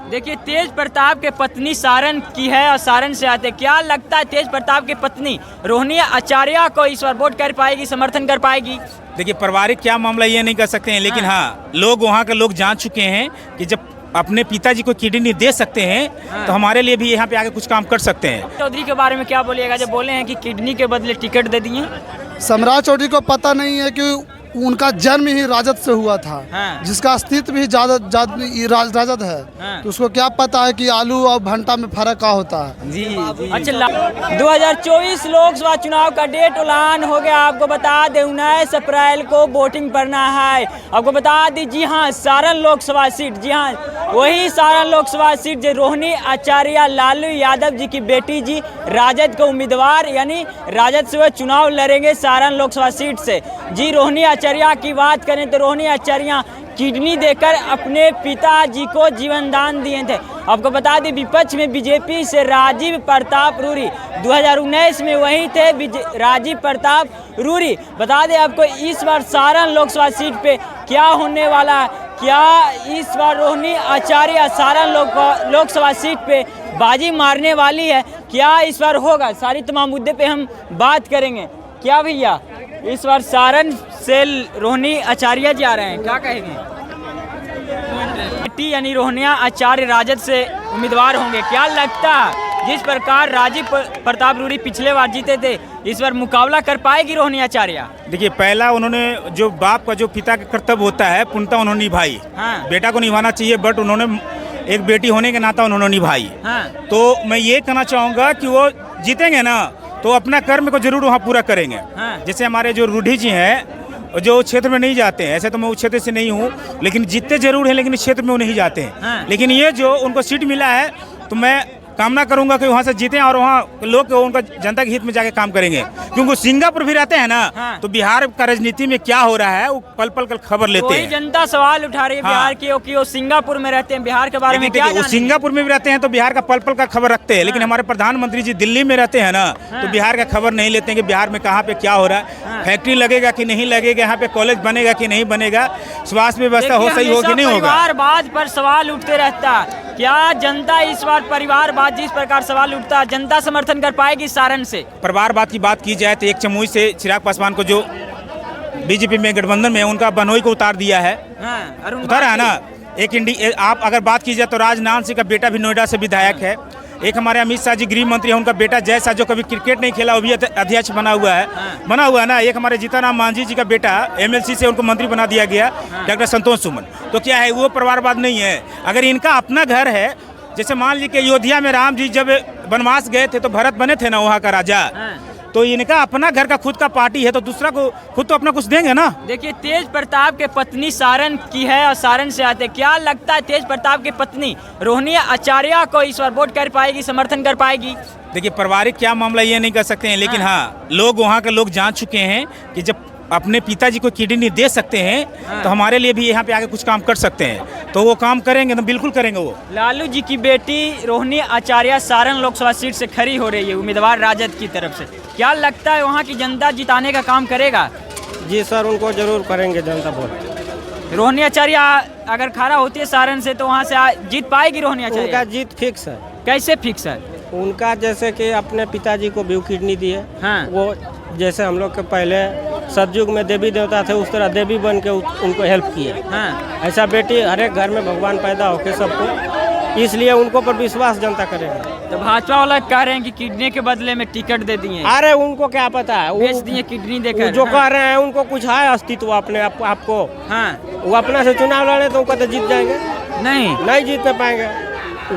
देखिए, तेज प्रताप के पत्नी सारण की है और सारण से आते, क्या लगता है तेज प्रताप की पत्नी रोहिणी आचार्य को इस बार वोट कर पाएगी, समर्थन कर पाएगी? देखिए, पारिवारिक क्या मामला ये नहीं कर सकते हैं, लेकिन हाँ लोग वहाँ के लोग जान चुके हैं कि जब अपने पिताजी को किडनी दे सकते हैं तो हमारे लिए भी यहाँ पे आके कुछ काम कर सकते हैं। चौधरी के बारे में क्या बोलिएगा जब बोले हैं कि किडनी के बदले टिकट दे दिए? सम्राट चौधरी को पता नहीं है कि उनका जन्म ही राजद से हुआ था। हाँ। जिसका अस्तित्व भी राजद है। हाँ। तो उसको क्या पता है कि आलू और भंटा में फर्क क्या होता है। जी। अच्छा, 2024 लोकसभा चुनाव का डेट ऐलान हो गया। आपको बता दें 19 अप्रैल को वोटिंग पड़ना है। आपको बता दें, जी हाँ, सारण लोकसभा सीट, जी हाँ वही सारण लोकसभा सीट जो रोहिणी आचार्य लालू यादव जी की बेटी जी राजद के उम्मीदवार यानी राजद से वह चुनाव लड़ेंगे सारण लोकसभा सीट से। जी रोहिणी आचार्य की बात करें तो रोहिणी आचार्य किडनी देकर अपने पिताजी को जीवन दान दिए थे। आपको बता दें विपक्ष में बीजेपी से राजीव प्रताप रूरी 2019 में वही थे राजीव प्रताप रूरी। बता दें आपको इस बार सारण लोकसभा सीट पे क्या होने वाला है, क्या इस बार रोहिणी आचार्य सारण लोकसभा सीट पे बाजी मारने वाली है, क्या इस बार होगा, सारी तमाम मुद्दे पे हम बात करेंगे। क्या भैया इस बार सारण से रोहिणी आचार्य जी आ रहे हैं, क्या कहेंगे? बेटी यानी रोहिणी आचार्य राजद से उम्मीदवार होंगे, क्या लगता है जिस प्रकार राजीव प्रताप रूरी पिछले बार जीते थे इस बार मुकाबला कर पाएगी रोहिणी आचार्य? देखिए, पहला उन्होंने जो बाप का जो पिता का कर्तव्य होता है पूर्णतः उन्होंने निभाई। हाँ। बेटा को निभाना चाहिए, बट उन्होंने एक बेटी होने के नाता उन्होंने निभाई। हाँ। तो मैं ये कहना चाहूँगा कि वो जीतेंगे ना तो अपना कर्म को जरूर वहाँ पूरा करेंगे। हाँ। जैसे हमारे जो रूढ़ी जी हैं जो क्षेत्र में नहीं जाते हैं, ऐसे तो मैं उस क्षेत्र से नहीं हूँ, लेकिन जीतते जरूर हैं, लेकिन इस क्षेत्र में वो नहीं जाते हैं। हाँ। लेकिन ये जो उनको सीट मिला है तो मैं कामना करूंगा कि वहाँ से जीतें और वहाँ लोग उनका जनता के हित में जाके काम करेंगे, क्योंकि सिंगापुर भी रहते हैं ना। हाँ। तो बिहार का राजनीति में क्या हो रहा है वो पल पल कल खबर लेते हैं। जनता सवाल उठा रही है बिहार की कि वो सिंगापुर में रहते हैं, बिहार के बारे में क्या वो सिंगापुर में भी रहते हैं तो बिहार का पल पल का खबर रखते हैं। लेकिन हमारे प्रधानमंत्री जी दिल्ली में रहते हैं ना, तो बिहार का खबर नहीं लेते हैं कि बिहार में कहाँ पे क्या हो रहा है, फैक्ट्री लगेगा कि नहीं लगेगा, यहाँ पे कॉलेज बनेगा कि नहीं बनेगा, स्वास्थ्य व्यवस्था हो सही हो कि नहीं होगा। परिवारवाद पर सवाल उठते रहता है, क्या जनता इस बार परिवारवाद जिस प्रकार सवाल उठता है जनता समर्थन कर पाएगी सारण से? परिवारवाद की बात की जाए तो एक चमुई से चिराग पासवान को जो बीजेपी में गठबंधन में उनका बनोई को उतार दिया है। हाँ, उतारा है ना। आप अगर बात की जाए तो राजनाथ सिंह का बेटा भी नोएडा से विधायक है। एक हमारे अमित शाह जी गृह मंत्री है, उनका बेटा जय शाह जो कभी क्रिकेट नहीं खेला वो भी अध्यक्ष बना हुआ है ना। एक हमारे जीताराम मांझी जी का बेटा MLC से उनको मंत्री बना दिया गया, डॉक्टर संतोष सुमन। तो क्या है, वो परिवारवाद नहीं है। अगर इनका अपना घर है, जैसे मान लीजिए कि अयोध्या में राम जी जब वनवास गए थे तो भरत बने थे ना वहाँ का राजा, तो इनका अपना घर का खुद का पार्टी है तो दूसरा को खुद तो अपना कुछ देंगे ना। देखिए, तेज प्रताप के पत्नी सारण की है और सारण से आते, क्या लगता है तेज प्रताप की पत्नी रोहिणी आचार्य को इस बार वोट कर पाएगी, समर्थन कर पाएगी? देखिए, पारिवारिक क्या मामला ये नहीं कर सकते हैं, लेकिन हाँ लोग वहाँ के लोग जान चुके हैं कि जब अपने पिताजी को किडनी दे सकते हैं तो हमारे लिए भी यहाँ पे आके कुछ काम कर सकते हैं, तो वो काम करेंगे तो बिल्कुल करेंगे। वो लालू जी की बेटी रोहिणी आचार्य सारण लोकसभा सीट से खड़ी हो रही है उम्मीदवार राजद की तरफ से, क्या लगता है वहाँ की जनता जिताने का काम करेगा? जी सर, उनको जरूर करेंगे जनता वोट। रोहिणी आचार्य अगर खड़ा होती है सारण से तो वहाँ से जीत पाएगी रोहिणी आचार्य? उनका जीत फिक्स है। कैसे फिक्स है? उनका जैसे कि अपने पिताजी को भी किडनी दी है। हाँ। वो जैसे हम लोग के पहले सतयुग में देवी देवता थे उस तरह देवी बन के उनको हेल्प किए। हाँ। ऐसा बेटी हर एक घर में भगवान पैदा होके सबको, इसलिए उनको पर विश्वास जनता करेगी। तो भाजपा वाला कह रहे हैं कि किडनी के बदले में टिकट दे दिए। अरे उनको क्या पता है, बेच दिए किडनी देकर। जो कह रहे हैं उनको कुछ है अस्तित्व अपने आपको। हाँ। वो अपना से चुनाव लड़े तो उनको तो जीत जाएंगे? नहीं जीत पाएंगे।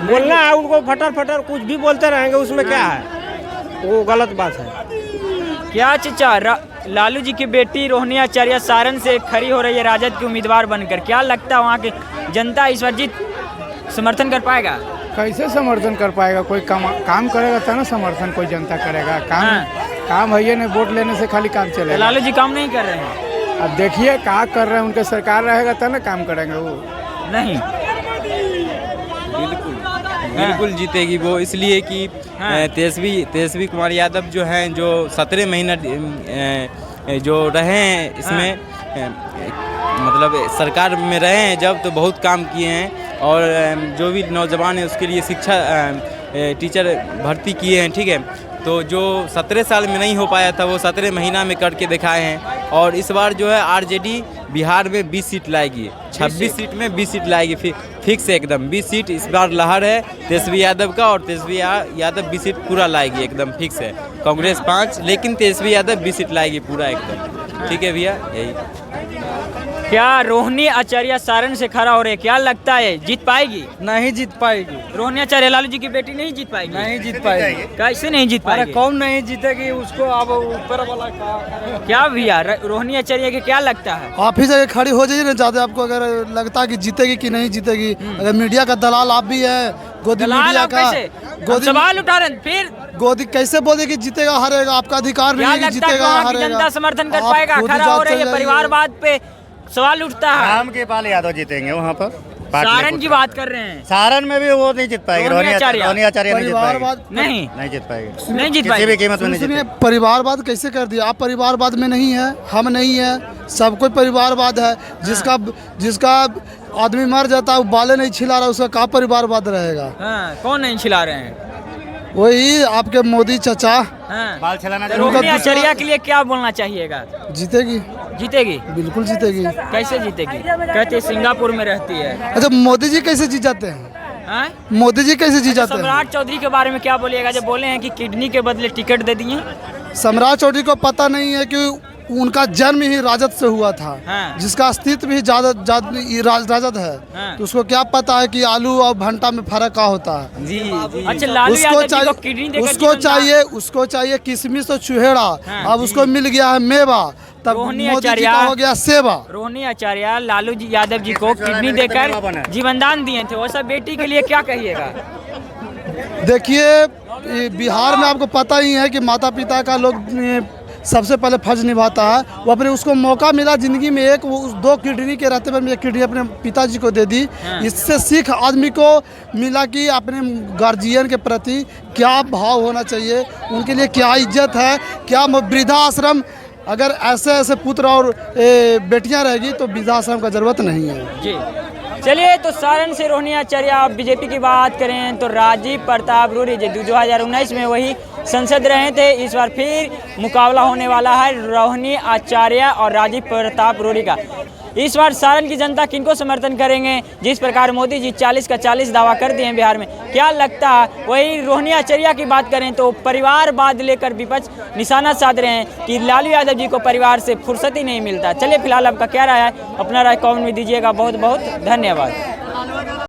बोलना है उनको, फटर फटर कुछ भी बोलते रहेंगे, उसमें क्या है, वो गलत बात है। क्या चचा, लालू जी की बेटी रोहिणी आचार्य सारण से खड़ी हो रही है राजद की उम्मीदवार बनकर, क्या लगता है वहाँ की जनता इस बार जीत समर्थन कर पाएगा? कैसे समर्थन कर पाएगा? कोई काम करेगा तो ना समर्थन कोई जनता करेगा। काम है ये नहीं, वोट लेने से खाली काम चलेगा। लालू जी काम नहीं कर रहे हैं। अब देखिए क्या कर रहे हैं, उनके सरकार रहेगा तब ना काम करेंगे वो। नहीं, बिल्कुल जीतेगी वो, इसलिए कि तेजस्वी कुमार यादव जो हैं, जो 17 महीना जो रहे हैं इसमें मतलब सरकार में रहे हैं जब, तो बहुत काम किए हैं। और जो भी नौजवान है उसके लिए शिक्षा टीचर भर्ती किए हैं, ठीक है। तो जो 17 साल में नहीं हो पाया था वो 17 महीना में करके दिखाए हैं। और इस बार जो है आरजेडी बिहार में 20 सीट लाएगी, 26 सीट में 20 सीट लाएगी, फिक्स है एकदम 20 सीट इस बार लहर है तेजस्वी यादव का, और तेजस्वी यादव 20 सीट पूरा लाएगी, एकदम फिक्स है। कांग्रेस 5 लेकिन तेजस्वी यादव 20 सीट लाएगी पूरा एकदम, ठीक है भैया। यही क्या रोहिणी आचार्य सारण से खड़ा हो रहे, क्या लगता है जीत पाएगी? नहीं जीत पाएगी, रोहिणी आचार्य लालू जी की बेटी नहीं जीत पाएगी? नहीं जीत पाएगी। कैसे नहीं जीत पाएगी? कौन नहीं जीतेगी उसको, अब ऊपर वाला क्या भैया रोहिणी आचार्य के क्या लगता है? आप ही जगह खड़ी हो जाइए ना, ज्यादा आपको अगर लगता है कि जीतेगी कि नहीं जीतेगी। अगर मीडिया का दलाल आप भी है, गोदी मीडिया का गोदी सवाल उठा रहे फिर गोदी कैसे बोले कि जीतेगा हारेगा? आपका अधिकार नहीं है कि जीतेगा हारेगा। जनता समर्थन कर पाएगा? खड़ा हो रही है परिवारवाद पे सवाल उठता है। राम के पाल यादव जीतेंगे वहाँ पर। सारण की बात कर रहे हैं। सारण में भी वो नहीं जीत पाएगी, रोहिणी आचार्य नहीं जीत पाएगी, नहीं जीत पाएगी, नहीं जीत किसी पाएगी भी कीमत में नहीं जीत पाएगी। परिवारवाद कैसे कर दिया? आप परिवारवाद में नहीं है, हम नहीं है, सब कोई परिवारवाद है। जिसका आदमी मर जाता है वो बाले नहीं छिला रहा, उसका क्या परिवारवाद रहेगा? कौन नहीं छिला रहे हैं? वही आपके मोदी चचा। बाल छिलाना रोहिणी आचार्य के लिए क्या बोलना चाहिएगा? जीतेगी, जीतेगी, बिल्कुल जीतेगी। कैसे जीतेगी? कहते सिंगापुर में रहती है। अच्छा, मोदी जी कैसे जीत जाते हैं? मोदी जी कैसे जीत जाते हैं? सम्राट चौधरी के बारे में क्या बोलिएगा जब बोले हैं कि किडनी के बदले टिकट दे दिए? सम्राट चौधरी को पता नहीं है कि उनका जन्म ही राजद से हुआ था। जिसका अस्तित्व भी राजद है। तो उसको क्या पता है कि आलू और भंटा में फर्क क्या होता है? जी। अच्छा, लालू यादव जी को किडनी देकर उसको चाहिए किशमिश और चुहेड़ा। अब उसको मिल गया है मेवा, तब रोहिणी मोदी जी आचार्य का हो गया सेवा। रोहिणी आचार्य लालू जी यादव जी को किडनी देकर जीवनदान दिए थे, वैसा बेटी के लिए क्या कहिएगा? देखिए, बिहार में आपको पता ही है कि माता पिता का लोग सबसे पहले फर्ज निभाता है। वो अपने उसको मौका मिला जिंदगी में एक, वो 2 किडनी के रहते हुए एक किडनी अपने पिताजी को दे दी। इससे सीख आदमी को मिला कि अपने गार्जियन के प्रति क्या भाव होना चाहिए, उनके लिए क्या इज्जत है, क्या वृद्धाश्रम। अगर ऐसे पुत्र और बेटियां रहेगी तो वृद्धाश्रम का जरूरत नहीं है। जी चलिए, तो सारण से रोहिणी आचार्य। आप बीजेपी की बात करें तो राजीव प्रताप रूडी जी 2019 में वही संसद रहे थे, इस बार फिर मुकाबला होने वाला है रोहिणी आचार्य और राजीव प्रताप रूडी का। इस बार सारण की जनता किनको समर्थन करेंगे? जिस प्रकार मोदी जी 40 का 40 दावा कर दिए हैं बिहार में, क्या लगता है? वही रोहिणी आचार्य की बात करें तो परिवारवाद लेकर विपक्ष निशाना साध रहे हैं कि लालू यादव जी को परिवार से फुर्सत ही नहीं मिलता। चलिए, फिलहाल आपका क्या राय है? अपना राय कमेंट में दीजिएगा। बहुत बहुत धन्यवाद।